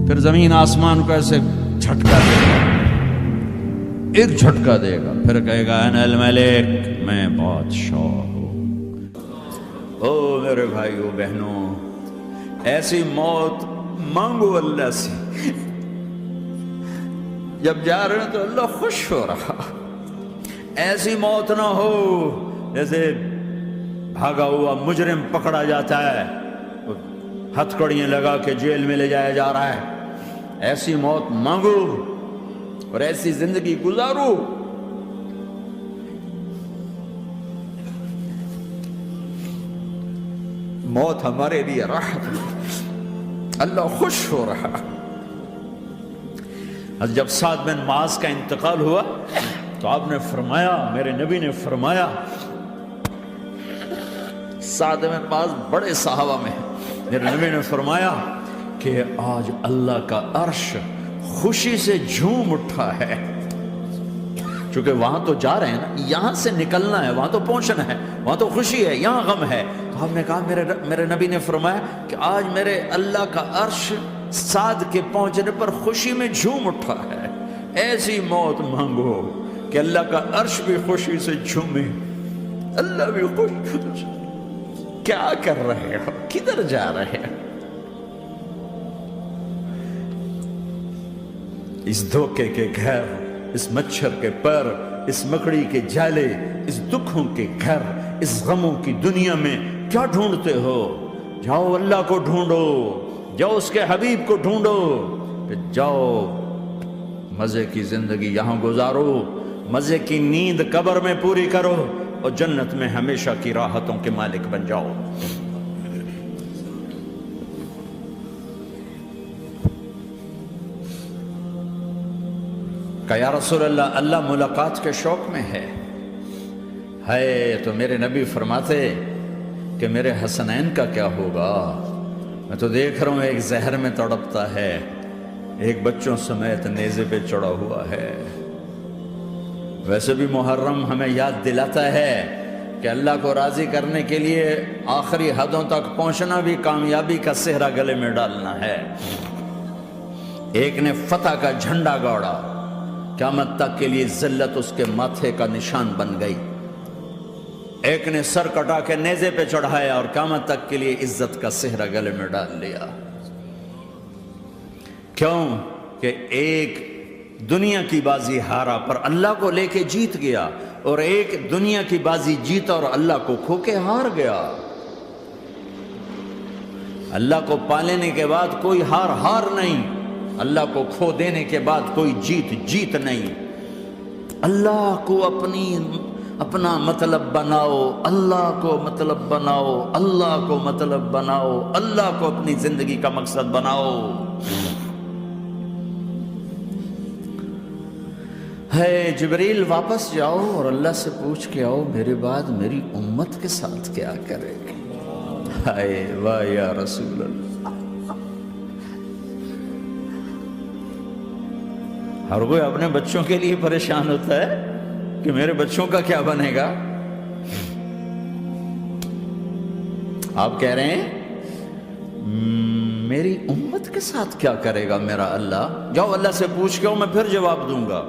پھر زمین آسمان کو ایسے جھٹکا دے گا، ایک جھٹکا دے گا، پھر کہے گا انا الملک، میں بادشاہ ہوں۔ او میرے بھائیو بہنوں، ایسی موت مانگو اللہ سے، جب جا رہے ہیں تو اللہ خوش ہو رہا۔ ایسی موت نہ ہو جیسے بھاگا ہوا مجرم پکڑا جاتا ہے، ہتھکڑیاں لگا کے جیل میں لے جایا جا رہا ہے۔ ایسی موت مانگو اور ایسی زندگی گزارو۔ موت ہمارے لیے راحت ہے، اللہ خوش ہو رہا۔ جب سعد بن معاذ کا انتقال ہوا تو آپ نے فرمایا، میرے نبی نے فرمایا، سعد بن معاذ بڑے صحابہ میں ہیں، میرے نبی نے فرمایا کہ آج اللہ کا عرش خوشی سے جھوم اٹھا ہے، چونکہ وہاں تو جا رہے ہیں نا، یہاں سے نکلنا ہے، وہاں تو پہنچنا ہے، وہاں تو خوشی ہے، یہاں غم ہے۔ تو آپ نے کہا، میرے نبی نے فرمایا کہ آج میرے اللہ کا عرش سعد کے پہنچنے پر خوشی میں جھوم اٹھا ہے۔ ایسی موت مانگو کہ اللہ کا عرش بھی خوشی سے جھومے، اللہ بھی خوش۔ کیا کر رہے ہو؟ کدھر جا رہے ہو؟ اس دھوکے کے گھر، اس مچھر کے پر، اس مکڑی کے جالے، اس دکھوں کے گھر، اس غموں کی دنیا میں کیا ڈھونڈتے ہو؟ جاؤ اللہ کو ڈھونڈو، جاؤ اس کے حبیب کو ڈھونڈو، کہ جاؤ مزے کی زندگی یہاں گزارو، مزے کی نیند قبر میں پوری کرو، اور جنت میں ہمیشہ کی راحتوں کے مالک بن جاؤ۔ کہ یا رسول اللہ، اللہ ملاقات کے شوق میں ہے۔ تو میرے نبی فرماتے کہ میرے حسنین کا کیا ہوگا؟ میں تو دیکھ رہا ہوں ایک زہر میں تڑپتا ہے، ایک بچوں سمیت نیزے پہ چڑھا ہوا ہے۔ ویسے بھی محرم ہمیں یاد دلاتا ہے کہ اللہ کو راضی کرنے کے لیے آخری حدوں تک پہنچنا بھی کامیابی کا صحرا گلے میں ڈالنا ہے۔ ایک نے فتح کا جھنڈا گاڑا، قیامت تک کے لیے ذلت اس کے ماتھے کا نشان بن گئی۔ ایک نے سر کٹا کے نیزے پہ چڑھایا اور قیامت تک کے لیے عزت کا صحرا گلے میں ڈال لیا۔ کیوں کہ ایک دنیا کی بازی ہارا پر اللہ کو لے کے جیت گیا، اور ایک دنیا کی بازی جیتا اور اللہ کو کھو کے ہار گیا۔ اللہ کو پا لینے کے بعد کوئی ہار نہیں، اللہ کو کھو دینے کے بعد کوئی جیت نہیں۔ اللہ کو اپنا مطلب بناؤ، اللہ کو مطلب بناؤ، اللہ کو مطلب بناؤ، اللہ کو اپنی زندگی کا مقصد بناؤ۔ جبریل واپس جاؤ اور اللہ سے پوچھ کے آؤ، میرے بعد میری امت کے ساتھ کیا کرے گی؟ واہ یا رسول اللہ۔ ہر کوئی اپنے بچوں کے لیے پریشان ہوتا ہے کہ میرے بچوں کا کیا بنے گا۔ آپ کہہ رہے ہیں میری امت کے ساتھ کیا کرے گا میرا اللہ؟ جاؤ اللہ سے پوچھ کے میں پھر جواب دوں گا۔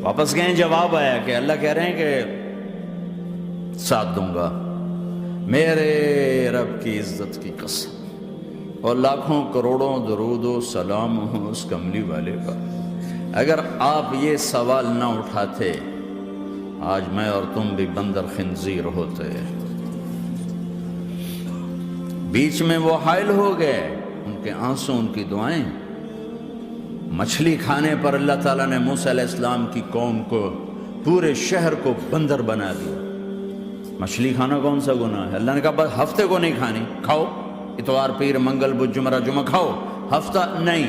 واپس گئے، جواب آیا کہ اللہ کہہ رہے ہیں کہ ساتھ دوں گا، میرے رب کی عزت کی قسم، اور لاکھوں کروڑوں درود و سلام ہوں اس کملی والے کا۔ اگر آپ یہ سوال نہ اٹھاتے، آج میں اور تم بھی بندر خنزیر ہوتے۔ بیچ میں وہ حائل ہو گئے، ان کے آنسو، ان کی دعائیں۔ مچھلی کھانے پر اللہ تعالیٰ نے موسیٰ علیہ السلام کی قوم کو، پورے شہر کو بندر بنا دیا۔ مچھلی کھانا کون سا گناہ ہے؟ اللہ نے کہا بس ہفتے کو نہیں کھانی، کھاؤ، اتوار پیر منگل بدھ جمعہ کھاؤ، ہفتہ نہیں۔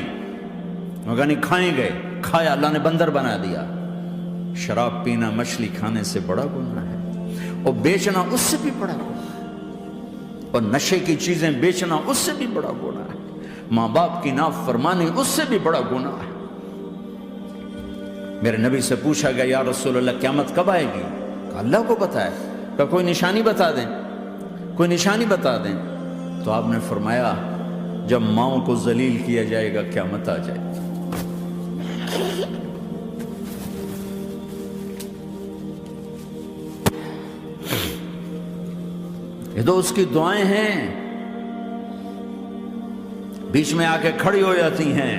مگر نہیں کھائیں گے، کھایا، اللہ نے بندر بنا دیا۔ شراب پینا مچھلی کھانے سے بڑا گناہ ہے، اور بیچنا اس سے بھی بڑا گناہ ہے، اور نشے کی چیزیں بیچنا اس سے بھی بڑا گناہ ہے، ماں باپ کی نافرمانی اس سے بھی بڑا گناہ ہے۔ میرے نبی سے پوچھا گیا یا رسول اللہ قیامت کب آئے گی؟ کہا اللہ کو پتہ ہے۔ کہا کوئی نشانی بتا دیں، کوئی نشانی بتا دیں۔ تو آپ نے فرمایا جب ماؤں کو ذلیل کیا جائے گا قیامت آ جائے گی۔ یہ تو اس کی دعائیں ہیں، بیچ میں آ کے کھڑی ہو جاتی ہیں۔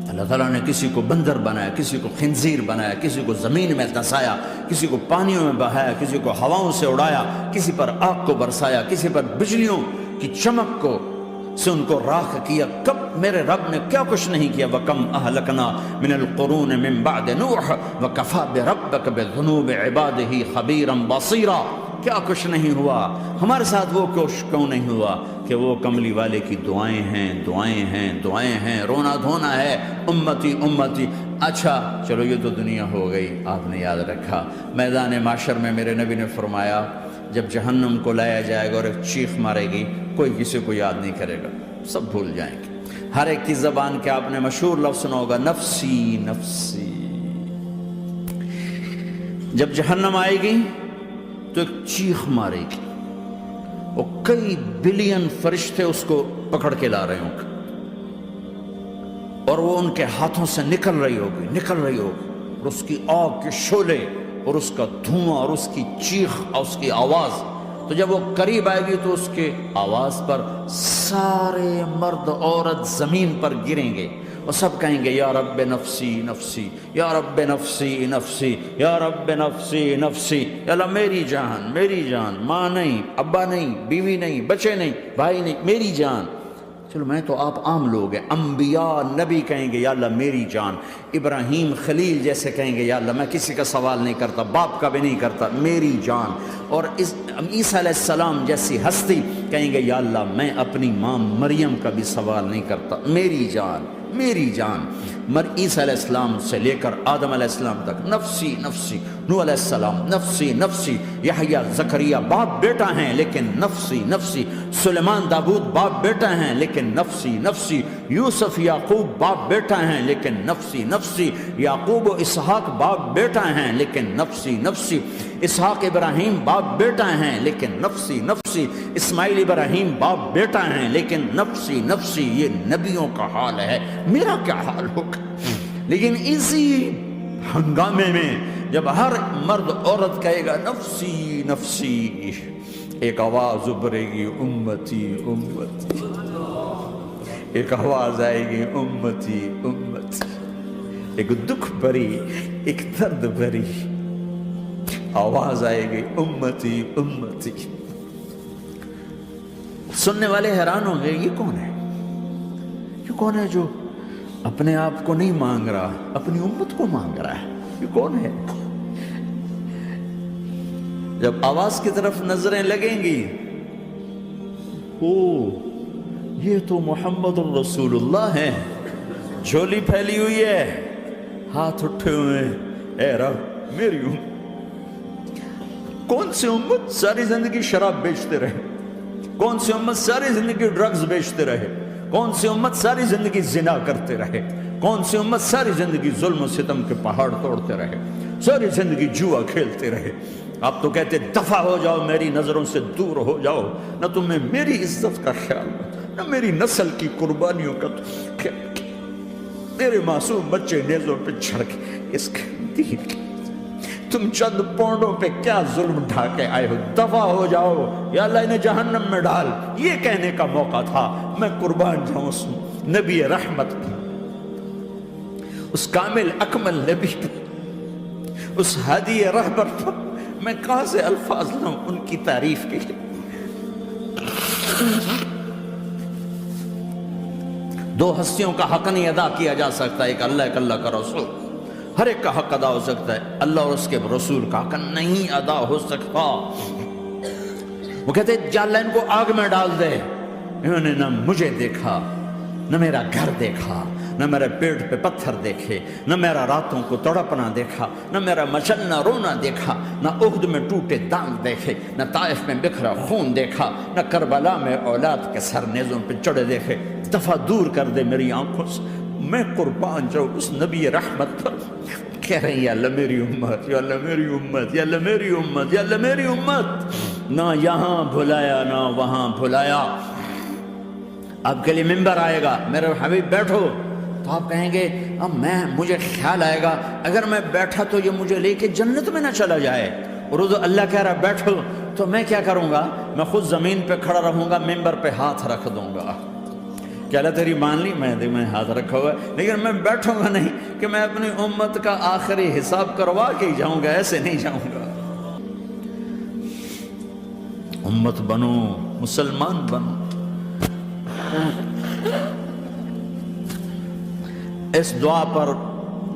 اللہ تعالیٰ نے کسی کو بندر بنایا، کسی کو خنزیر بنایا، کسی کو زمین میں دھسایا، کسی کو پانیوں میں بہایا، کسی کو ہواؤں سے اڑایا، کسی پر آگ کو برسایا، کسی پر بجلیوں کی چمک کو سے ان کو راکھ کیا۔ کب میرے رب نے کیا کچھ نہیں کیا۔ وَكَمْ أَهْلَكْنَا مِنَ الْقُرُونِ مِنْ بَعْدِ نُوحٍ وَكَفَى بِرَبِّكَ بِذُنُوبِ عِبَادِهِ خَبِيرًا بَصِيرًا۔ کیا کچھ نہیں ہوا ہمارے ساتھ، وہ کچھ کیوں نہیں ہوا کہ وہ کملی والے کی دعائیں ہیں، دعائیں ہیں، دعائیں ہیں، رونا دھونا ہے، امتی امتی۔ اچھا چلو یہ تو دنیا ہو گئی، آپ نے یاد رکھا میدان معاشر میں میرے نبی نے فرمایا جب جہنم کو لایا جائے گا اور ایک چیخ مارے گی، کوئی کسی کو یاد نہیں کرے گا، سب بھول جائیں گے۔ ہر ایک کی زبان کے آپ نے مشہور لفظ سنا ہوگا، نفسی نفسی۔ جب جہنم آئے گی تو ایک چیخ مارے گی، اور کئی بلین فرشتے اس کو پکڑ کے لا رہے ہوں گے، اور وہ ان کے ہاتھوں سے نکل رہی ہوگی اور اس کی آگ کے شعلے اور اس کا دھواں اور اس کی چیخ اور اس کی آواز۔ تو جب وہ قریب آئے گی تو اس کے آواز پر سارے مرد عورت زمین پر گریں گے اور سب کہیں گے یا رب نفسی نفسی، یا رب نفسی نفسی، یا رب نفسی نفسی۔ یا اللہ میری جان، میری جان، ماں نہیں، ابا نہیں، بیوی نہیں، بچے نہیں، بھائی نہیں، میری جان۔ چلو میں تو آپ عام لوگ ہیں، انبیاء نبی کہیں گے یا اللہ میری جان، ابراہیم خلیل جیسے کہیں گے یا اللہ میں کسی کا سوال نہیں کرتا، باپ کا بھی نہیں کرتا، میری جان۔ اور عیسیٰ علیہ السلام جیسی ہستی کہیں گے یا اللہ میں اپنی ماں مریم کا بھی سوال نہیں کرتا، میری جان، میری جان۔ عیسیٰ علیہ السلام سے لے کر آدم علیہ السلام تک نفسی نفسی، نوح علیہ السلام نفسی نفسی، یحییٰ زکریا باپ بیٹا ہیں لیکن نفسی نفسی، سلیمان داؤد باپ بیٹا ہیں لیکن نفسی نفسی، یوسف یعقوب باپ بیٹا ہیں لیکن نفسی نفسی، یعقوب و اسحاق باپ بیٹا ہیں لیکن نفسی نفسی، اسحاق ابراہیم باپ بیٹا ہیں لیکن نفسی نفسی، اسماعیل ابراہیم باپ بیٹا ہیں لیکن نفسی نفسی۔ یہ نبیوں کا حال ہے، میرا کیا حال ہوگا؟ لیکن اسی ہنگامے میں جب ہر مرد عورت کہے گا نفسی نفسی، ایک آواز ابھرے گی امتی امتی، ایک آواز آئے گی امتی امتی، ایک دکھ بھری، ایک درد بھری آواز آئے گی امتی امتی۔ سننے والے حیران ہوں گے یہ کون ہے، یہ کون ہے جو اپنے آپ کو نہیں مانگ رہا، اپنی امت کو مانگ رہا ہے، یہ کون ہے؟ جب آواز کی طرف نظریں لگیں گی، او یہ تو محمد الرسول اللہ ہے، جھولی پھیلی ہوئی ہے، ہاتھ اٹھے ہوئے ہیں، اے رب میری امت۔ کون سی امت ساری زندگی شراب بیچتے رہے، کون سی امت ساری زندگی ڈرگز بیچتے رہے، کون سی امت ساری زندگی زنا کرتے رہے، کون سی امت ساری زندگی ظلم و ستم کے پہاڑ توڑتے رہے، ساری زندگی جوا کھیلتے رہے۔ آپ تو کہتے دفع ہو جاؤ، میری نظروں سے دور ہو جاؤ، نہ تمہیں میری عزت کا خیال، نہ میری نسل کی قربانیوں کا خیال، میرے معصوم بچے نیزوں پہ چڑھ کے اس کے دین کی تم چند پونڈوں پہ کیا ظلم ڈھا کے آئے ہو، دفع ہو جاؤ، یا اللہ انہیں جہنم میں ڈال۔ یہ کہنے کا موقع تھا، میں قربان جاؤں اس نبی رحمت کی، اس کامل اکمل نبی پر، اس ہادی رہبر پر میں کہاں سے الفاظ لوں ان کی تعریف کے لیے۔ دو ہستیوں کا حق نہیں ادا کیا جا سکتا، ایک اللہ، ایک اللہ کا رسول۔ ہر ایک کا حق ادا ہو سکتا ہے، اللہ اور اس کے رسول کا حق نہیں ادا ہو سکتا۔ وہ کہتے جا اللہ ان کو آگ میں ڈال دے، انہوں نے نہ مجھے دیکھا، نہ میرا گھر دیکھا، نہ میرے پیٹ پہ پتھر دیکھے، نہ میرا راتوں کو تڑپنا دیکھا، نہ میرا مچلنا رونا دیکھا، نہ احد میں ٹوٹے دانت دیکھے، نہ طائف میں بکھرا خون دیکھا، نہ کربلا میں اولاد کے سر نیزوں پہ چڑھے دیکھے۔ دفعہ دور کر دے میری آنکھوں سے، میں قربان جاؤں اس نبی رحمت پر۔ کہہ رہے ہیں یا اللہ میری امت، یا اللہ میری امت، یا اللہ میری امت، یا اللہ میری امت۔ نہ یہاں بھلایا نہ وہاں بھلایا، آپ کے لیے ممبر آئے گا، میرے حبیب بیٹھو، تو آپ کہیں گے اب مجھے خیال آئے گا اگر میں بیٹھا تو یہ مجھے لے کے جنت میں نہ چلا جائے، اور اللہ کہہ رہا بیٹھو، تو میں کیا کروں گا؟ میں خود زمین پہ کھڑا رہوں گا، ممبر پہ ہاتھ رکھ دوں گا کہ اللہ تیری مان لی، میں ہاتھ رکھا ہوا ہے، لیکن میں بیٹھوں گا نہیں کہ میں اپنی امت کا آخری حساب کروا کے ہی جاؤں گا، ایسے نہیں جاؤں گا۔ امت بنو، مسلمان بنو۔ اس دعا پر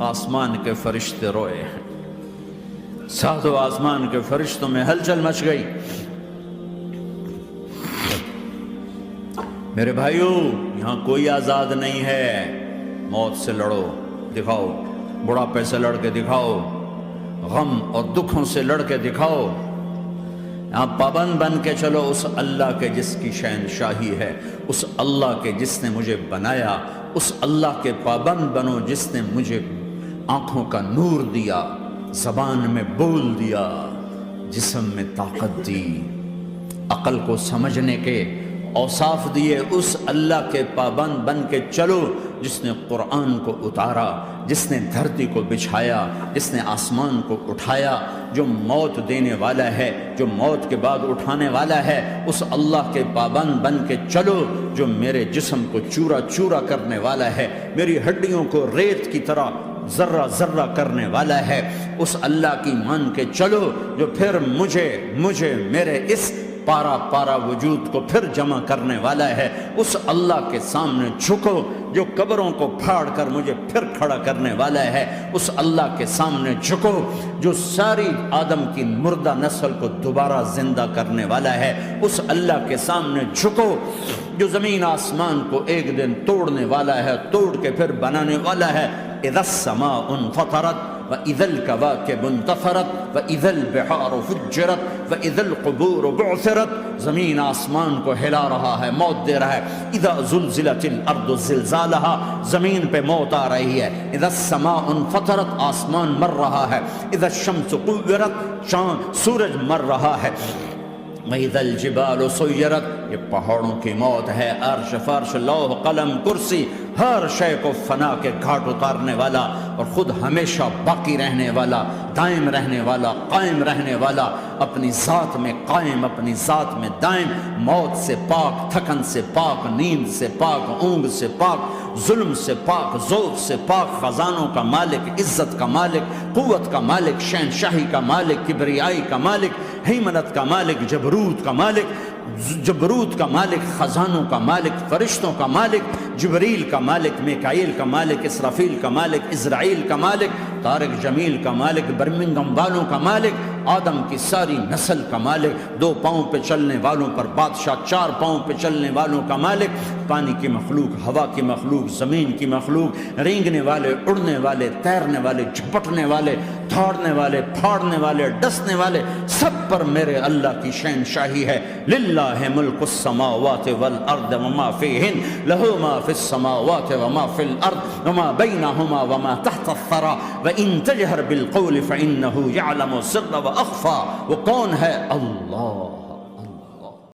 آسمان کے فرشتے روئے ہیں، ساتوں آسمان کے فرشتوں میں ہلچل مچ گئی۔ میرے بھائیو، یہاں کوئی آزاد نہیں ہے، موت سے لڑو، دکھاؤ، بڑھاپے سے لڑ کے دکھاؤ، غم اور دکھوں سے لڑ کے دکھاؤ، یہاں پابند بن کے چلو اس اللہ کے جس کی شہنشاہی ہے، اس اللہ کے جس نے مجھے بنایا، اس اللہ کے پابند بنو جس نے مجھے آنکھوں کا نور دیا، زبان میں بول دیا، جسم میں طاقت دی، عقل کو سمجھنے کے اوصاف دیے، اس اللہ کے پابند بن کے چلو جس نے قرآن کو اتارا، جس نے دھرتی کو بچھایا، جس نے آسمان کو اٹھایا، جو موت دینے والا ہے، جو موت کے بعد اٹھانے والا ہے، اس اللہ کے پابند بن کے چلو جو میرے جسم کو چورا چورا کرنے والا ہے، میری ہڈیوں کو ریت کی طرح ذرہ ذرہ کرنے والا ہے، اس اللہ کی مان کے چلو جو پھر مجھے میرے اس پارا پارا وجود کو پھر جمع کرنے والا ہے، اس اللہ کے سامنے جھکو جو قبروں کو پھاڑ کر مجھے پھر کھڑا کرنے والا ہے، اس اللہ کے سامنے جھکو جو ساری آدم کی مردہ نسل کو دوبارہ زندہ کرنے والا ہے، اس اللہ کے سامنے جھکو جو زمین آسمان کو ایک دن توڑنے والا ہے، توڑ کے پھر بنانے والا ہے۔ اذا السماء انفطرت وَإِذَا الْكَوَاكِبُ انتَثَرَتْ وَإِذَا الْبِحَارُ فُجِّرَتْ وَإِذَا الْقُبُورُ بُعْثِرَتْ، زمین آسمان کو ہلا رہا ہے، موت دے رہا ہے۔ اِذَا زُلْزِلَتِ الْأَرْضُ زِلْزَالَهَا، زمین پہ موت آ رہی ہے۔ اِذَا السَّمَاءُ انفطرت، آسمان مر رہا ہے۔ اِذَا الشَّمْسُ كُوِّرَتْ، سورج مر رہا ہے۔ وَإِذَا الْجِبَالُ سُيِّرَتْ، یہ پہاڑوں کی موت ہے۔ عرش فرش لوح قلم کرسی، ہر شے کو فنا کے گھاٹ اتارنے والا اور خود ہمیشہ باقی رہنے والا، دائم رہنے والا، قائم رہنے والا، اپنی ذات میں قائم، اپنی ذات میں دائم، موت سے پاک، تھکن سے پاک، نیند سے پاک، اونگ سے پاک، ظلم سے پاک، ذوق سے پاک، خزانوں کا مالک، عزت کا مالک، قوت کا مالک، شہنشاہی کا مالک، کبریائی کا مالک، ہیمنت کا مالک، جبروت کا مالک، خزانوں کا مالک، فرشتوں کا مالک، جبریل کا مالک، میکائیل کا مالک، اسرافیل کا مالک، اسرائیل کا مالک، طارق جمیل کا مالک، برمنگم والوں کا مالک، آدم کی ساری نسل کا مالک، 2 پاؤں پہ چلنے والوں پر بادشاہ، 4 پاؤں پہ چلنے والوں کا مالک، پانی کی مخلوق، ہوا کی مخلوق، زمین کی مخلوق، رینگنے والے، اڑنے والے، تیرنے والے، جھپٹنے والے، دھاڑنے والے، پھاڑنے والے، ڈسنے والے، سب پر میرے اللہ کی شہنشاہی ہے۔ للہ ملک السماوات والارض وما فیہن، لہ ما فی السماوات وما فی الارض وما بینہما وما تحت الثری وان تجہر بالقول فانہ یعلم السر واخفی۔ وہ کون ہے؟ اللہ۔